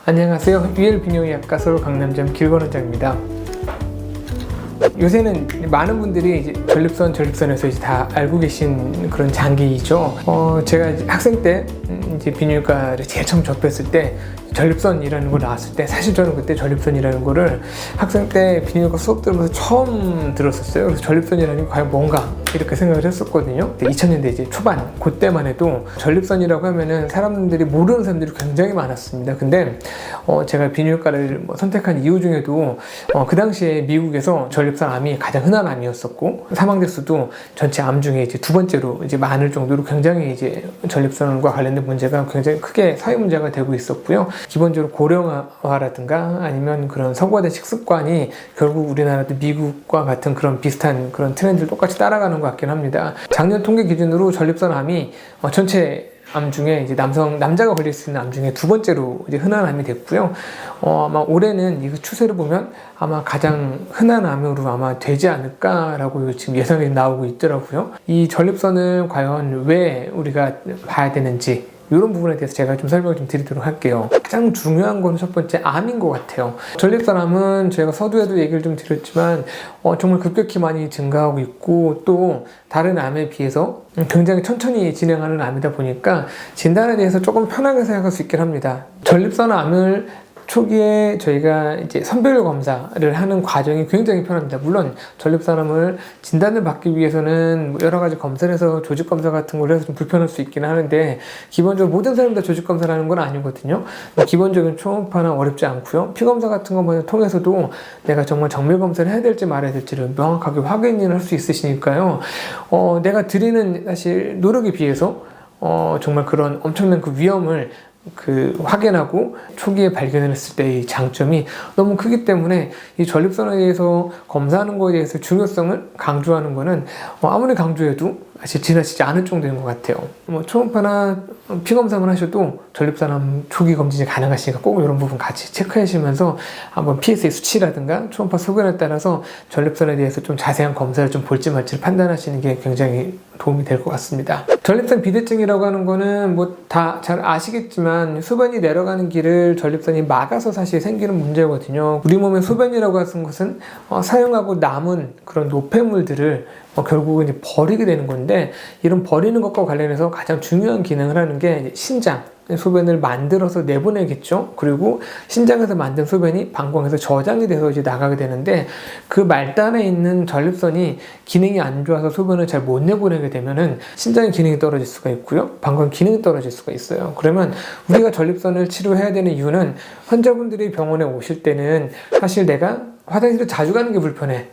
안녕하세요. 유헬비뇨기학과 강남점 길건원장입니다. 요새는 많은 분들이 이제 전립선에서 이제 다 알고 계신 그런 장기이죠. 제가 이제 학생 때 이제 비뇨기과를 제일 처음 접했을 때 전립선이라는 거 나왔을 때 사실 저는 그때 전립선이라는 거를 학생 때 비뇨기과 수업 들으면서 처음 들었었어요. 그래서 전립선이라는 게 과연 뭔가 이렇게 생각을 했었거든요. 2000년대 이제 초반 그때만 해도 전립선이라고 하면은 사람들이 모르는 사람들이 굉장히 많았습니다. 근데 제가 비뇨기과를 선택한 이유 중에도 그 당시에 미국에서 전립선 암이 가장 흔한 암이었었고 사망 대수도 전체 암 중에 이제 두 번째로 이제 많을 정도로 굉장히 이제 전립선과 관련된 문제가 굉장히 크게 사회 문제가 되고 있었고요. 기본적으로 고령화라든가 아니면 그런 서구화된 식습관이 결국 우리나라도 미국과 같은 그런 비슷한 그런 트렌드를 똑같이 따라가는 것 같긴 합니다. 작년 통계 기준으로 전립선 암이 전체 암 중에 이제 남자가 걸릴 수 있는 암 중에 두 번째로 이제 흔한 암이 됐고요. 아마 올해는 이 추세를 보면 아마 가장 흔한 암으로 아마 되지 않을까라고 지금 예상이 나오고 있더라고요. 이 전립선을 과연 왜 우리가 봐야 되는지 이런 부분에 대해서 제가 좀 설명을 좀 드리도록 할게요. 가장 중요한 건 첫 번째 암인 것 같아요. 전립선암은 제가 서두에도 얘기를 좀 드렸지만 정말 급격히 많이 증가하고 있고 또 다른 암에 비해서 굉장히 천천히 진행하는 암이다 보니까 진단에 대해서 조금 편하게 생각할 수 있긴 합니다. 전립선암을 초기에 저희가 이제 선별 검사를 하는 과정이 굉장히 편합니다. 물론 전립선암을 진단을 받기 위해서는 여러 가지 검사를 해서 조직 검사 같은 걸 해서 좀 불편할 수 있긴 하는데 기본적으로 모든 사람이 다 조직 검사를 하는 건 아니거든요. 기본적인 초음파는 어렵지 않고요. 피 검사 같은 것만 통해서도 내가 정말 정밀 검사를 해야 될지 말아야 될지를 명확하게 확인을 할 수 있으시니까요. 내가 드리는 사실 노력에 비해서 정말 그런 엄청난 그 위험을 확인하고 초기에 발견을 했을 때의 장점이 너무 크기 때문에 이 전립선에 대해서 검사하는 것에 대해서 중요성을 강조하는 거는 아무리 강조해도 사실 지나치지 않을 정도인 것 같아요. 초음파나 피검사만 하셔도 전립선암 초기 검진이 가능하시니까 꼭 이런 부분 같이 체크하시면서 한번 PSA 수치라든가 초음파 소견에 따라서 전립선에 대해서 좀 자세한 검사를 좀 볼지 말지를 판단하시는 게 굉장히 도움이 될 것 같습니다. 전립선 비대증이라고 하는 거는 다 잘 아시겠지만 소변이 내려가는 길을 전립선이 막아서 사실 생기는 문제거든요. 우리 몸의 소변이라고 하는 것은 사용하고 남은 그런 노폐물들을 결국은 이제 버리게 되는 건데 이런 버리는 것과 관련해서 가장 중요한 기능을 하는 게 신장 소변을 만들어서 내보내겠죠. 그리고 신장에서 만든 소변이 방광에서 저장이 돼서 이제 나가게 되는데 그 말단에 있는 전립선이 기능이 안 좋아서 소변을 잘 못 내보내게 되면은 신장의 기능이 떨어질 수가 있고요. 방광 기능이 떨어질 수가 있어요. 그러면 우리가 전립선을 치료해야 되는 이유는 환자분들이 병원에 오실 때는 사실 내가 화장실을 자주 가는 게 불편해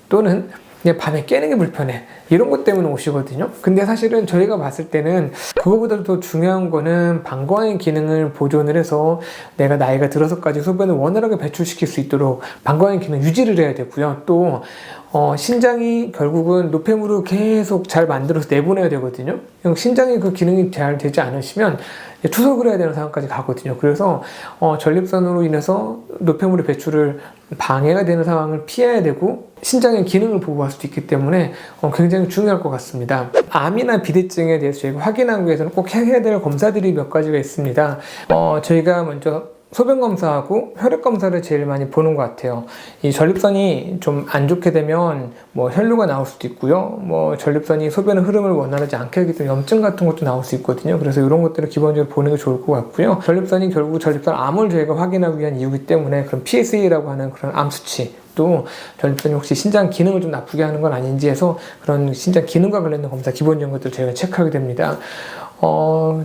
또는 그냥 밤에 깨는 게 불편해 이런 것 때문에 오시거든요. 근데 사실은 저희가 봤을 때는 그거보다 더 중요한 거는 방광의 기능을 보존을 해서 내가 나이가 들어서까지 소변을 원활하게 배출시킬 수 있도록 방광의 기능 유지를 해야 되고요. 또 신장이 결국은 노폐물을 계속 잘 만들어서 내보내야 되거든요. 신장이 그 기능이 잘 되지 않으시면 투석을 해야 되는 상황까지 가거든요. 그래서 전립선으로 인해서 노폐물의 배출을 방해가 되는 상황을 피해야 되고 신장의 기능을 보호할 수도 있기 때문에 굉장히 중요할 것 같습니다. 암이나 비대증에 대해서 저희가 확인하기 위해서는 꼭 해야 될 검사들이 몇 가지가 있습니다. 저희가 먼저 소변 검사하고 혈액 검사를 제일 많이 보는 것 같아요. 이 전립선이 좀 안 좋게 되면 혈류가 나올 수도 있고요. 전립선이 소변의 흐름을 원활하지 않게 하기 때문에 염증 같은 것도 나올 수 있거든요. 그래서 이런 것들을 기본적으로 보는 게 좋을 것 같고요. 전립선이 결국 전립선 암을 저희가 확인하기 위한 이유이기 때문에 그런 PSA라고 하는 그런 암 수치 또 전립선이 혹시 신장 기능을 좀 나쁘게 하는 건 아닌지 해서 그런 신장 기능과 관련된 검사 기본적인 것들을 저희가 체크하게 됩니다.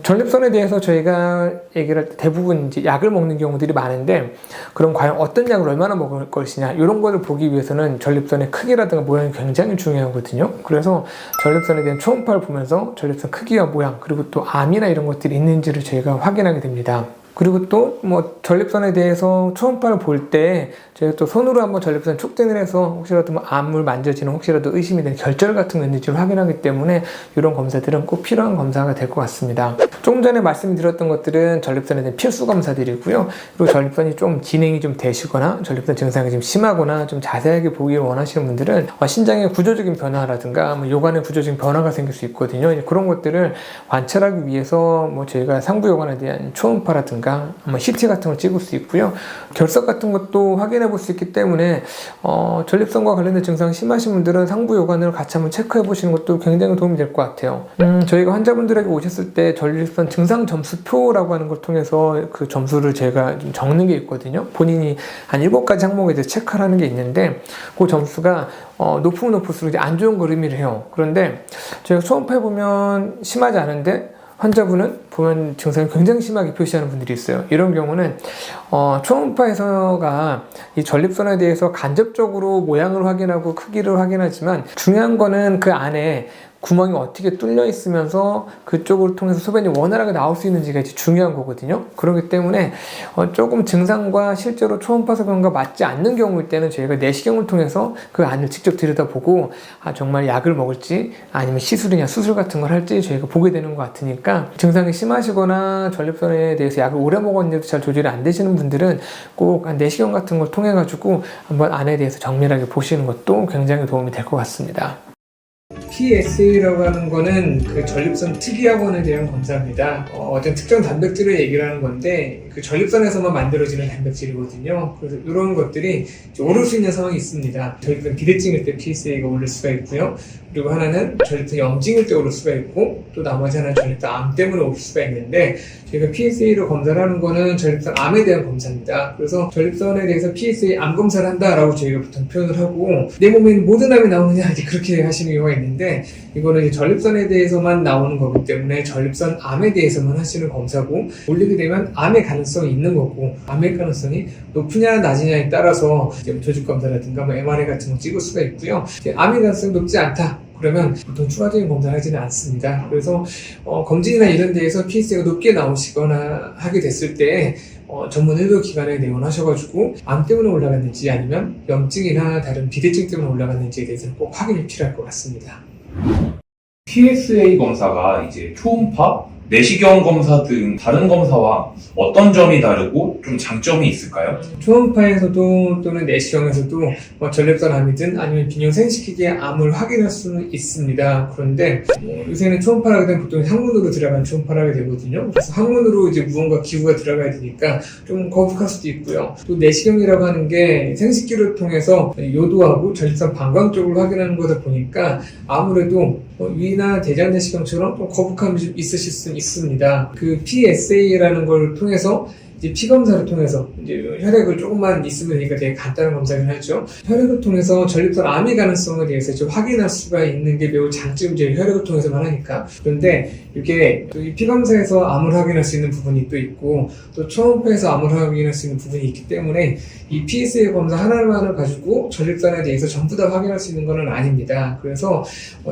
전립선에 대해서 저희가 얘기를 할 때 대부분 이제 약을 먹는 경우들이 많은데 그럼 과연 어떤 약을 얼마나 먹을 것이냐 이런 거를 보기 위해서는 전립선의 크기라든가 모양이 굉장히 중요하거든요. 그래서 전립선에 대한 초음파를 보면서 전립선 크기와 모양 그리고 또 암이나 이런 것들이 있는지를 저희가 확인하게 됩니다. 그리고 또 전립선에 대해서 초음파를 볼 때 저희가 또 손으로 한번 전립선 촉진을 해서 혹시라도 암을 만져지는 혹시라도 의심이 되는 결절 같은 거 있는지를 확인하기 때문에 이런 검사들은 꼭 필요한 검사가 될 것 같습니다. 조금 전에 말씀드렸던 것들은 전립선에 대한 필수 검사들이고요. 그리고 전립선이 좀 진행이 좀 되시거나 전립선 증상이 좀 심하거나 좀 자세하게 보기를 원하시는 분들은 신장의 구조적인 변화라든가 요관의 구조적인 변화가 생길 수 있거든요. 그런 것들을 관찰하기 위해서 저희가 상부 요관에 대한 초음파라든가 있으니까 한번 CT 같은 걸 찍을 수 있고요. 결석 같은 것도 확인해 볼 수 있기 때문에 전립선과 관련된 증상이 심하신 분들은 상부 요관을 같이 한번 체크해 보시는 것도 굉장히 도움이 될 것 같아요. 저희가 환자분들에게 오셨을 때 전립선 증상 점수표라고 하는 걸 통해서 그 점수를 제가 좀 적는 게 있거든요. 본인이 한 7가지 항목에 대해서 체크를 하는 게 있는데 그 점수가 높으면 높을수록 이제 안 좋은 걸 의미를 해요. 그런데 저희가 초음파에 보면 심하지 않은데 환자분은 보면 증상이 굉장히 심하게 표시하는 분들이 있어요. 이런 경우는 초음파에서가 이 전립선에 대해서 간접적으로 모양을 확인하고 크기를 확인하지만 중요한 거는 그 안에 구멍이 어떻게 뚫려 있으면서 그쪽을 통해서 소변이 원활하게 나올 수 있는지가 이제 중요한 거거든요. 그렇기 때문에 조금 증상과 실제로 초음파 소견과 맞지 않는 경우일 때는 저희가 내시경을 통해서 그 안을 직접 들여다보고 정말 약을 먹을지 아니면 시술이냐 수술 같은 걸 할지 저희가 보게 되는 것 같으니까 증상이 심하시거나 전립선에 대해서 약을 오래 먹었는데도 잘 조절이 안 되시는 분들은 꼭 내시경 같은 걸 통해 가지고 한번 안에 대해서 정밀하게 보시는 것도 굉장히 도움이 될 것 같습니다. PSA라고 하는 거는 그 전립선 특이학원에 대한 검사입니다. 어떤 특정 단백질을 얘기를 하는 건데 그 전립선에서만 만들어지는 단백질이거든요. 그래서 이런 것들이 오를 수 있는 상황이 있습니다. 전립선 비대증일 때 PSA가 오를 수가 있고요. 그리고 하나는 전립선 염증일 때 오를 수가 있고 또 나머지 하나는 전립선 암 때문에 오를 수가 있는데 저희가 PSA로 검사를 하는 거는 전립선 암에 대한 검사입니다. 그래서 전립선에 대해서 PSA 암 검사를 한다라고 저희가 보통 표현을 하고 내 몸에 있는 모든 암이 나오느냐 이제 그렇게 하시는 경우가 있는데 이거는 이제 전립선에 대해서만 나오는 거기 때문에 전립선 암에 대해서만 하시는 검사고 올리게 되면 암의 가능성이 있는 거고 암의 가능성이 높으냐 낮으냐에 따라서 이제 조직 검사라든가 뭐 MRI 같은 거 찍을 수가 있고요. 암의 가능성이 높지 않다. 그러면 보통 추가적인 검사를 하지는 않습니다. 그래서 검진이나 이런 데에서 PSA가 높게 나오시거나 하게 됐을 때 전문 의료기관에 내원하셔가지고 암 때문에 올라갔는지 아니면 염증이나 다른 비대증 때문에 올라갔는지에 대해서는 꼭 확인이 필요할 것 같습니다. PSA 검사가 이제 초음파, 내시경 검사 등 다른 검사와 어떤 점이 다르고 좀 장점이 있을까요? 초음파에서도 또는 내시경에서도 전립선 암이든 아니면 비뇨 생식기계의 암을 확인할 수는 있습니다. 그런데 요새는 초음파라고 되면 보통 항문으로 들어간 초음파를 하게 되거든요. 그래서 항문으로 이제 무언가 기구가 들어가야 되니까 좀 거북할 수도 있고요. 또 내시경이라고 하는 게 생식기를 통해서 요도하고 전립선 방광 쪽을 확인하는 거다 보니까 아무래도 위나 대장 내시경처럼 좀 거북함이 좀 있으실 수 있습니다. 그 PSA라는 걸 통해서 이제 피검사를 통해서 이제 혈액을 조금만 있으면 되니까 되게 간단한 검사긴 하죠. 혈액을 통해서 전립선 암의 가능성에 대해서 좀 확인할 수가 있는 게 매우 장점이죠. 혈액을 통해서만 하니까. 그런데 이게 또 이 피검사에서 암을 확인할 수 있는 부분이 또 있고 또 초음파에서 암을 확인할 수 있는 부분이 있기 때문에 이 PSA 검사 하나만을 가지고 전립선에 대해서 전부 다 확인할 수 있는 건 아닙니다. 그래서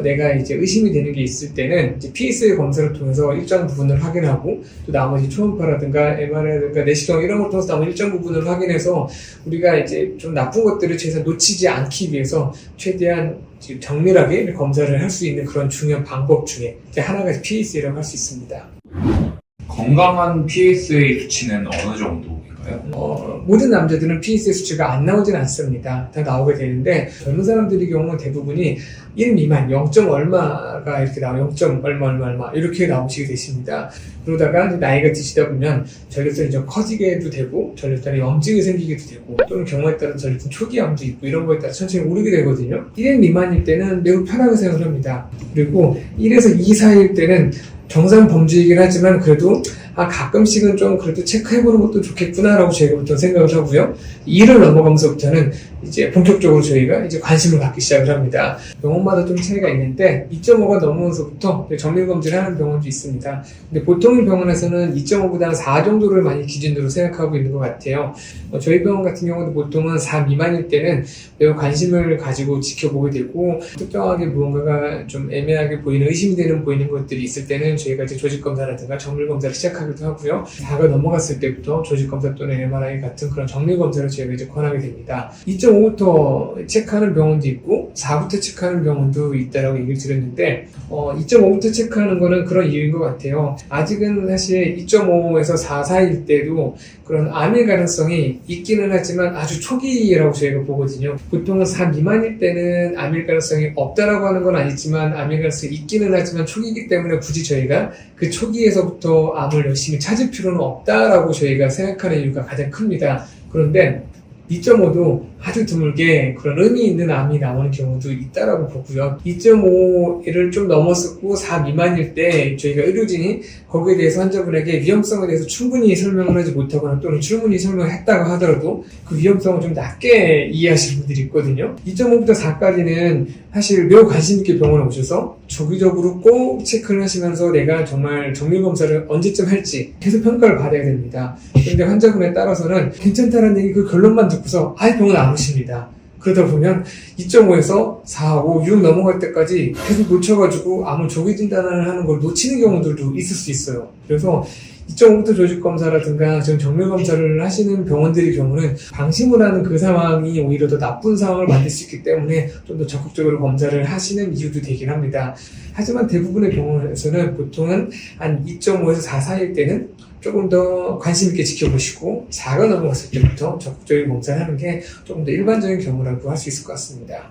내가 이제 의심이 되는 게 있을 때는 이제 PSA 검사를 통해서 일정 부분을 확인하고 또 나머지 초음파라든가 MRI라든가 내시경 이런 걸 통해서 나머지 일정 부분을 확인해서 우리가 이제 좀 나쁜 것들을 최소한 놓치지 않기 위해서 최대한 정밀하게 검사를 할 수 있는 그런 중요한 방법 중에 하나가 PSA라고 할 수 있습니다. 건강한 PSA 수치는 어느 정도인가요? 모든 남자들은 PSA 수치가 안 나오진 않습니다. 다 나오게 되는데 젊은 사람들의 경우는 대부분이 1 미만 0. 얼마가 이렇게 나와요. 0. 얼마 이렇게 나오시게 되십니다. 그러다가 이제 나이가 드시다 보면 전립선이 좀 커지게도 되고 전립선에 염증이 생기기도 되고 또는 경우에 따라 전립선 초기암도 있고 이런 거에 따라 천천히 오르게 되거든요. 1 미만일 때는 매우 편하게 생각을 합니다. 그리고 1에서 2 사이일 때는 정상 범주이긴 하지만 그래도 가끔씩은 좀 그래도 체크해보는 것도 좋겠구나라고 저희가 보통 생각을 하고요. 2를 넘어가면서부터는 이제 본격적으로 저희가 이제 관심을 갖기 시작을 합니다. 병원마다 좀 차이가 있는데 2.5가 넘어서부터 정밀검진을 하는 병원도 있습니다. 근데 보통의 병원에서는 2.5보다는 4 정도를 많이 기준으로 생각하고 있는 것 같아요. 저희 병원 같은 경우도 보통은 4 미만일 때는 매우 관심을 가지고 지켜보게 되고 특정하게 무언가가 좀 애매하게 보이는 의심이 되는 보이는 것들이 있을 때는 저희가 이제 조직검사라든가 정밀검사를 시작하기도 하고요. 4가 넘어갔을 때부터 조직검사 또는 MRI 같은 그런 정밀검사를 저희가 이제 권하게 됩니다. 2.5부터 체크하는 병원도 있고 4부터 체크하는 병원도 있다라고 얘기를 드렸는데 2.5부터 체크하는 거는 그런 이유인 것 같아요. 아직은 사실 2.5에서 4 사이일 때도 그런 암의 가능성이 있기는 하지만 아주 초기라고 저희가 보거든요. 보통은 4 미만일 때는 암일 가능성이 없다라고 하는 건 아니지만 암일 가능성이 있기는 하지만 초기이기 때문에 굳이 저희가 그 초기에서부터 암을 열심히 찾을 필요는 없다라고 저희가 생각하는 이유가 가장 큽니다. 그런데 2.5도 아주 드물게 그런 의미 있는 암이 나오는 경우도 있다라고 보고요. 2.5를 좀 넘었었고 4 미만일 때 저희가 의료진이 거기에 대해서 환자분에게 위험성에 대해서 충분히 설명을 하지 못하거나 또는 충분히 설명을 했다고 하더라도 그 위험성을 좀 낮게 이해하시는 분들이 있거든요. 2.5부터 4까지는 사실 매우 관심 있게 병원에 오셔서 주기적으로 꼭 체크를 하시면서 내가 정말 정밀검사를 언제쯤 할지 계속 평가를 받아야 됩니다. 그런데 환자분에 따라서는 괜찮다는 얘기 그 결론만 듣고서 아예 병원 안 오십니다. 그러다 보면 2.5에서 4, 5, 6 넘어갈 때까지 계속 놓쳐가지고 암을 조기 진단을 하는 걸 놓치는 경우들도 있을 수 있어요. 그래서 2.5부터 조직검사라든가 지금 정밀검사를 하시는 병원들의 경우는 방심을 하는 그 상황이 오히려 더 나쁜 상황을 만들 수 있기 때문에 좀 더 적극적으로 검사를 하시는 이유도 되긴 합니다. 하지만 대부분의 병원에서는 보통은 한 2.5에서 4 사이일 때는 조금 더 관심 있게 지켜보시고 4가 넘어갔을 때부터 적극적인 검사를 하는 게 조금 더 일반적인 경우라고 할 수 있을 것 같습니다.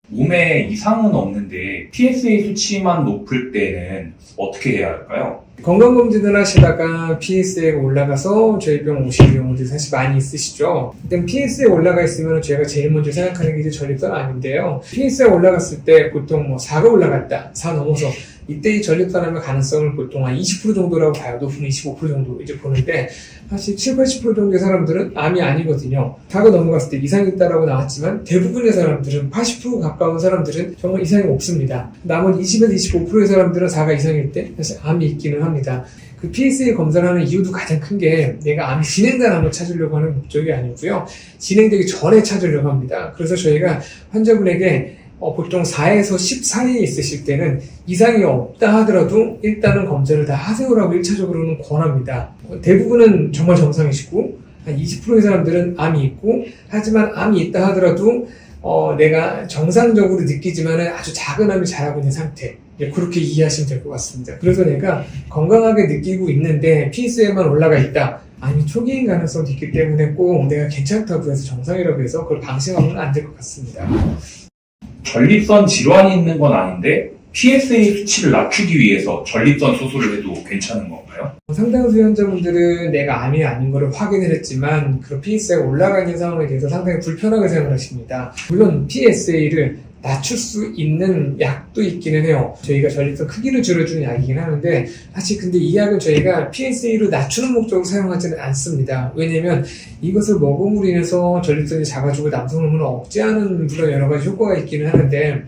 몸에 이상은 없는데 PSA 수치만 높을 때는 어떻게 해야 할까요? 건강검진을 하시다가 PSA가 올라가서 저희 병 오시는 경우들이 사실 많이 있으시죠. 일단 PSA가 올라가 있으면 저희가 제일 먼저 생각하는 게 이제 전립선 암인데요. PSA가 올라갔을 때 보통 4가 올라갔다, 4 넘어서 이때 이 전립선암의 가능성을 보통 한 20% 정도라고 봐요. 높으면 25% 정도 이제 보는데 사실 70, 80% 정도의 사람들은 암이 아니거든요. 4가 넘어갔을 때 이상이 있다라고 나왔지만 대부분의 사람들은 80% 가까운 사람들은 정말 이상이 없습니다. 나머지 20에서 25%의 사람들은 4가 이상일 때 사실 암이 있기는 합니다. 그 PSA 검사를 하는 이유도 가장 큰 게 내가 암이 진행된 암을 찾으려고 하는 목적이 아니고요. 진행되기 전에 찾으려고 합니다. 그래서 저희가 환자분에게 보통 4에서 10 사이에 있으실 때는 이상이 없다 하더라도 일단은 검사를 다 하세요라고 1차적으로는 권합니다. 대부분은 정말 정상이시고 한 20%의 사람들은 암이 있고 하지만 암이 있다 하더라도 내가 정상적으로 느끼지만은 아주 작은 암이 자라고 있는 상태 그렇게 이해하시면 될 것 같습니다. 그래서 내가 건강하게 느끼고 있는데 PSA만 올라가 있다. 아니 초기인 가능성도 있기 때문에 꼭 내가 괜찮다고 해서 정상이라고 해서 그걸 방심하면 안 될 것 같습니다. 전립선 질환이 있는 건 아닌데 PSA 수치를 낮추기 위해서 전립선 수술을 해도 괜찮은 건가요? 상당수 환자분들은 내가 암이 아닌 것을 확인을 했지만 그 PSA가 올라가 있는 상황에 대해서 상당히 불편하게 생각하십니다. 물론 PSA를 낮출 수 있는 약도 있기는 해요. 저희가 전립선 크기를 줄여주는 약이긴 하는데 사실 근데 이 약은 저희가 PSA를 낮추는 목적으로 사용하지는 않습니다. 왜냐면 이것을 먹음으로 인해서 전립선이 작아지고 남성 호르몬을 억제하는 물론 여러 가지 효과가 있기는 하는데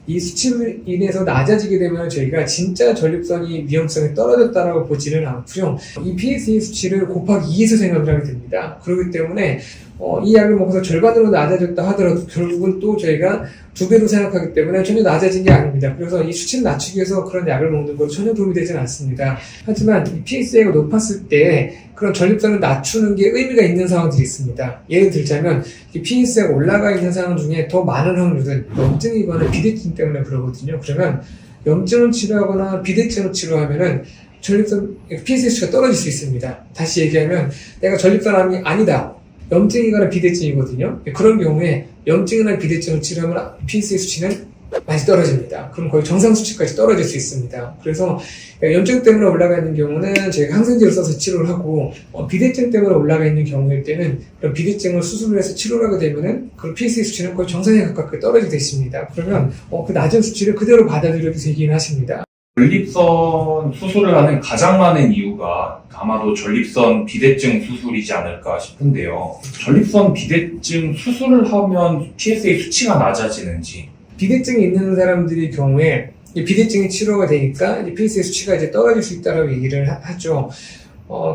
이 수치로 인해서 낮아지게 되면 저희가 진짜 전립선이 위험성이 떨어졌다라고 보지는 않고요. 이 PSA 수치를 곱하기 2에서 생각을 하게 됩니다. 그렇기 때문에 이 약을 먹어서 절반으로 낮아졌다 하더라도 결국은 또 저희가 2배로 생각하기 때문에 전혀 낮아진 게 아닙니다. 그래서 이 수치를 낮추기 위해서 그런 약을 먹는 건 전혀 도움이 되지는 않습니다. 하지만 이 PSA가 높았을 때 그런 전립선을 낮추는 게 의미가 있는 상황들이 있습니다. 예를 들자면 이 PSA가 올라가 있는 상황 중에 더 많은 확률은 염증이거나 비대증 때문에 그러거든요. 그러면 염증을 치료하거나 비대증을 치료하면은 전립선 PSA 수치가 떨어질 수 있습니다. 다시 얘기하면 내가 전립선암이 아니다. 염증이거나 비대증이거든요. 그런 경우에 염증이나 비대증을 치료하면 PSA 수치는 많이 떨어집니다. 그럼 거의 정상 수치까지 떨어질 수 있습니다. 그래서 염증 때문에 올라가 있는 경우는 저희가 항생제를 써서 치료를 하고 비대증 때문에 올라가 있는 경우일 때는 그런 비대증을 수술을 해서 치료를 하게 되면은 그 PSA 수치는 거의 정상에 가깝게 떨어지게 되십니다. 그러면 그 낮은 수치를 그대로 받아들여도 되긴 하십니다. 전립선 수술을 하는 가장 많은 이유가 아마도 전립선 비대증 수술이지 않을까 싶은데요. 전립선 비대증 수술을 하면 PSA 수치가 낮아지는지. 비대증이 있는 사람들의 경우에 이 비대증이 치료가 되니까 이 PSA 수치가 이제 떨어질 수 있다라고 얘기를 하죠.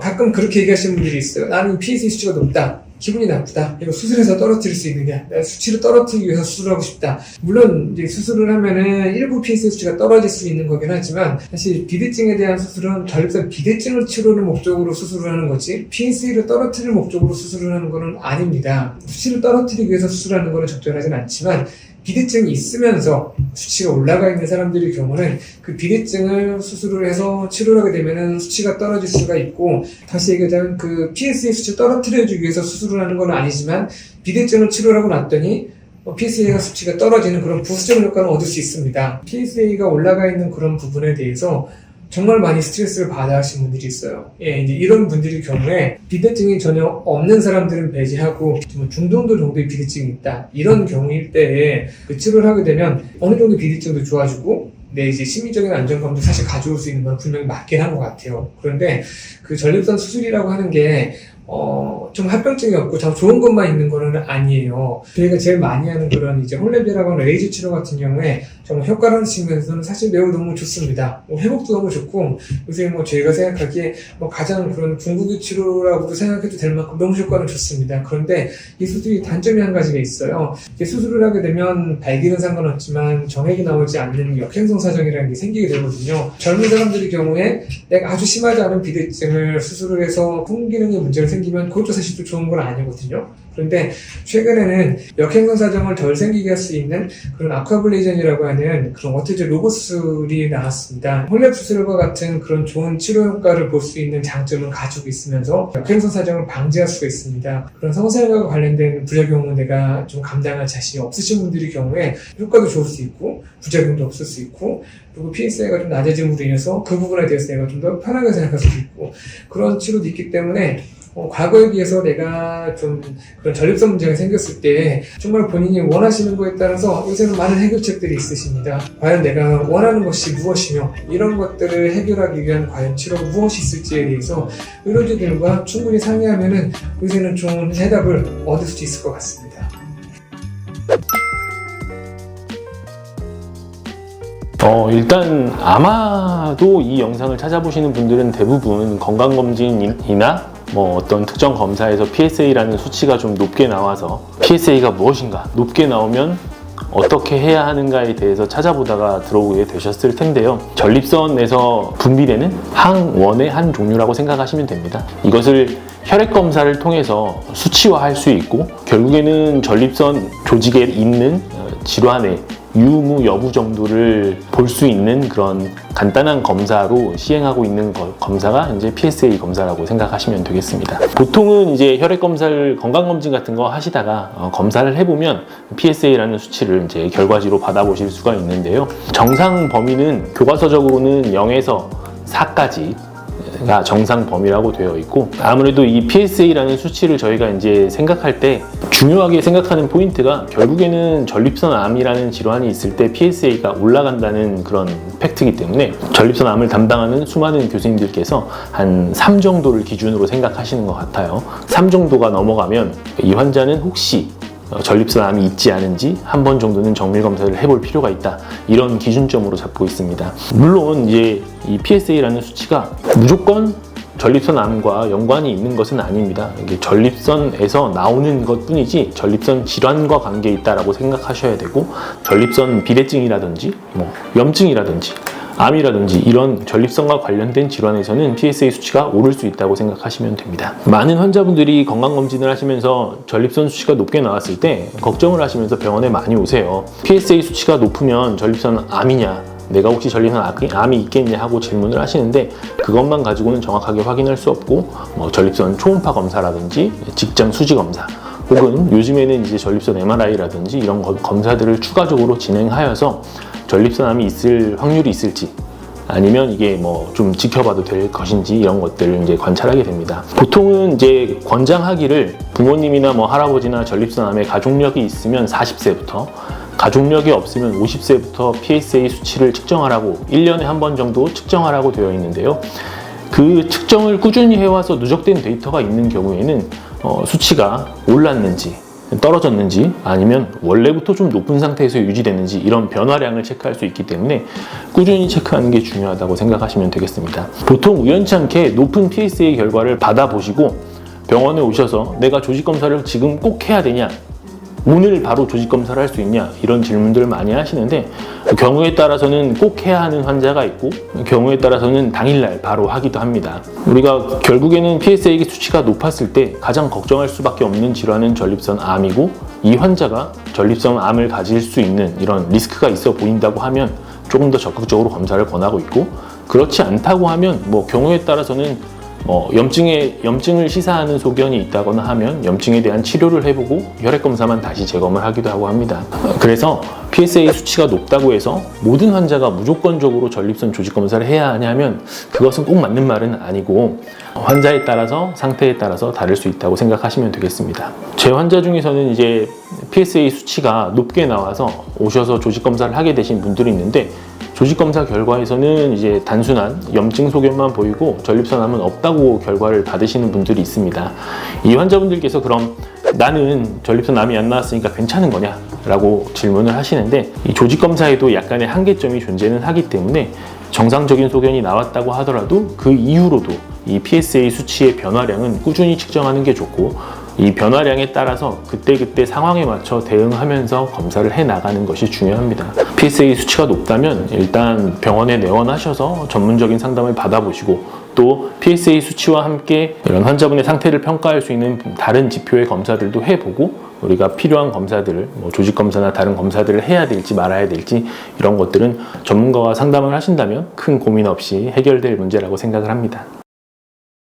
가끔 그렇게 얘기하시는 분들이 있어요. 나는 PSA 수치가 높다. 기분이 나쁘다. 이거 수술해서 떨어뜨릴 수 있느냐? 내가 수치를 떨어뜨리기 위해서 수술하고 싶다. 물론 이제 수술을 하면은 일부 PSA 수치가 떨어질 수 있는 거긴 하지만 사실 비대증에 대한 수술은 전립선 비대증을 치료하는 목적으로 수술을 하는 거지 PSA를 떨어뜨릴 목적으로 수술을 하는 거는 아닙니다. 수치를 떨어뜨리기 위해서 수술하는 거는 적절하진 않지만 비대증이 있으면서 수치가 올라가 있는 사람들의 경우는 그 비대증을 수술을 해서 치료를 하게 되면은 수치가 떨어질 수가 있고 다시 얘기하자면 그 PSA 수치를 떨어뜨려주기 위해서 수술을 하는 건 아니지만 비대증을 치료를 하고 났더니 PSA가 수치가 떨어지는 그런 부수적 효과는 얻을 수 있습니다. PSA가 올라가 있는 그런 부분에 대해서 정말 많이 스트레스를 받아 하신 분들이 있어요. 예, 이제 이런 분들의 경우에 비대증이 전혀 없는 사람들은 배제하고 좀 중등도 정도의 비대증이 있다. 이런 경우일 때에 그 치료를 하게 되면 어느 정도 비대증도 좋아지고 내 이제 심리적인 안정감도 사실 가져올 수 있는 건 분명히 맞긴 한 것 같아요. 그런데 그 전립선 수술이라고 하는 게 좀 합병증이 없고 참 좋은 것만 있는 거는 아니에요. 저희가 제일 많이 하는 그런 이제 홀레비라고 하는 레이저 치료 같은 경우에 정말 효과라는 측면에서는 사실 매우 너무 좋습니다. 회복도 너무 좋고 요새 저희가 생각하기에 가장 그런 궁극의 치료라고도 생각해도 될 만큼 너무 효과는 좋습니다. 그런데 이 수술이 단점이 한 가지가 있어요. 이게 수술을 하게 되면 발기는 상관없지만 정액이 나오지 않는 역행성 사정이라는 게 생기게 되거든요. 젊은 사람들의 경우에 내가 아주 심하지 않은 비대증을 수술을 해서 풍기능에 문제가 생기면 그것도 사실 또 좋은 건 아니거든요. 그런데 최근에는 역행성 사정을 덜 생기게 할 수 있는 그런 아쿠아블레이전이라고 하는 그런 워터제 로봇 수술이 나왔습니다. 홀랩 수술과 같은 그런 좋은 치료 효과를 볼 수 있는 장점을 가지고 있으면서 역행성 사정을 방지할 수가 있습니다. 그런 성생활과 관련된 부작용은 내가 좀 감당할 자신이 없으신 분들의 경우에 효과도 좋을 수 있고 부작용도 없을 수 있고 그리고 PSA가 좀 낮아짐으로 인해서 그 부분에 대해서 내가 좀 더 편하게 생각할 수도 있고 그런 치료도 있기 때문에 과거에 비해서 내가 좀 그런 전립선 문제가 생겼을 때 정말 본인이 원하시는 거에 따라서 요새는 많은 해결책들이 있으십니다. 과연 내가 원하는 것이 무엇이며 이런 것들을 해결하기 위한 과연 치료가 무엇이 있을지에 대해서 의료진들과 충분히 상의하면은 요새는 좋은 해답을 얻을 수 있을 것 같습니다. 일단 아마도 이 영상을 찾아보시는 분들은 대부분 건강검진이나 어떤 특정 검사에서 PSA라는 수치가 좀 높게 나와서 PSA가 무엇인가 높게 나오면 어떻게 해야 하는가에 대해서 찾아보다가 들어오게 되셨을 텐데요. 전립선에서 분비되는 항원의 한 종류라고 생각하시면 됩니다. 이것을 혈액 검사를 통해서 수치화할 수 있고 결국에는 전립선 조직에 있는 질환의 유무 여부 정도를 볼 수 있는 그런 간단한 검사로 시행하고 있는 검사가 이제 PSA 검사라고 생각하시면 되겠습니다. 보통은 이제 혈액 검사를 건강검진 같은 거 하시다가 검사를 해보면 PSA라는 수치를 이제 결과지로 받아보실 수가 있는데요. 정상 범위는 교과서적으로는 0에서 4까지가 정상 범위라고 되어 있고 아무래도 이 PSA라는 수치를 저희가 이제 생각할 때 중요하게 생각하는 포인트가 결국에는 전립선 암이라는 질환이 있을 때 PSA가 올라간다는 그런 팩트이기 때문에 전립선 암을 담당하는 수많은 교수님들께서 한 3 정도를 기준으로 생각하시는 것 같아요. 3 정도가 넘어가면 이 환자는 혹시 전립선 암이 있지 않은지 한 번 정도는 정밀 검사를 해볼 필요가 있다. 이런 기준점으로 잡고 있습니다. 물론 이제 이 PSA라는 수치가 무조건 전립선 암과 연관이 있는 것은 아닙니다. 이게 전립선에서 나오는 것 뿐이지 전립선 질환과 관계 있다라고 생각하셔야 되고 전립선 비대증이라든지 염증이라든지 암이라든지 이런 전립선과 관련된 질환에서는 PSA 수치가 오를 수 있다고 생각하시면 됩니다. 많은 환자분들이 건강검진을 하시면서 전립선 수치가 높게 나왔을 때 걱정을 하시면서 병원에 많이 오세요. PSA 수치가 높으면 전립선 암이냐? 내가 혹시 전립선 암이 있겠냐 하고 질문을 하시는데 그것만 가지고는 정확하게 확인할 수 없고 전립선 초음파 검사라든지 직장 수지 검사 혹은 요즘에는 이제 전립선 MRI라든지 이런 검사들을 추가적으로 진행하여서 전립선 암이 있을 확률이 있을지 아니면 이게 좀 지켜봐도 될 것인지 이런 것들을 이제 관찰하게 됩니다. 보통은 이제 권장하기를 부모님이나 할아버지나 전립선 암에 가족력이 있으면 40세부터 가족력이 없으면 50세부터 PSA 수치를 측정하라고 1년에 한 번 정도 측정하라고 되어 있는데요. 그 측정을 꾸준히 해와서 누적된 데이터가 있는 경우에는 수치가 올랐는지 떨어졌는지 아니면 원래부터 좀 높은 상태에서 유지됐는지 이런 변화량을 체크할 수 있기 때문에 꾸준히 체크하는 게 중요하다고 생각하시면 되겠습니다. 보통 우연치 않게 높은 PSA 결과를 받아보시고 병원에 오셔서 내가 조직검사를 지금 꼭 해야 되냐 오늘 바로 조직검사를 할 수 있냐 이런 질문들을 많이 하시는데 경우에 따라서는 꼭 해야 하는 환자가 있고 경우에 따라서는 당일날 바로 하기도 합니다. 우리가 결국에는 PSA 수치가 높았을 때 가장 걱정할 수밖에 없는 질환은 전립선 암이고 이 환자가 전립선 암을 가질 수 있는 이런 리스크가 있어 보인다고 하면 조금 더 적극적으로 검사를 권하고 있고 그렇지 않다고 하면 경우에 따라서는 염증을 시사하는 소견이 있다거나 하면 염증에 대한 치료를 해보고 혈액검사만 다시 재검을 하기도 하고 합니다. 그래서 PSA 수치가 높다고 해서 모든 환자가 무조건적으로 전립선 조직 검사를 해야 하냐면 그것은 꼭 맞는 말은 아니고 환자에 따라서 상태에 따라서 다를 수 있다고 생각하시면 되겠습니다. 제 환자 중에서는 이제 PSA 수치가 높게 나와서 오셔서 조직 검사를 하게 되신 분들이 있는데 조직 검사 결과에서는 이제 단순한 염증 소견만 보이고 전립선암은 없다고 결과를 받으시는 분들이 있습니다. 이 환자분들께서 그럼 나는 전립선암이 안 나왔으니까 괜찮은 거냐? 라고 질문을 하시는데 이 조직 검사에도 약간의 한계점이 존재는 하기 때문에 정상적인 소견이 나왔다고 하더라도 그 이후로도 이 PSA 수치의 변화량은 꾸준히 측정하는 게 좋고 이 변화량에 따라서 그때그때 상황에 맞춰 대응하면서 검사를 해 나가는 것이 중요합니다. PSA 수치가 높다면 일단 병원에 내원하셔서 전문적인 상담을 받아보시고 또 PSA 수치와 함께 이런 환자분의 상태를 평가할 수 있는 다른 지표의 검사들도 해보고 우리가 필요한 검사들을 조직 검사나 다른 검사들을 해야 될지 말아야 될지 이런 것들은 전문가와 상담을 하신다면 큰 고민 없이 해결될 문제라고 생각을 합니다.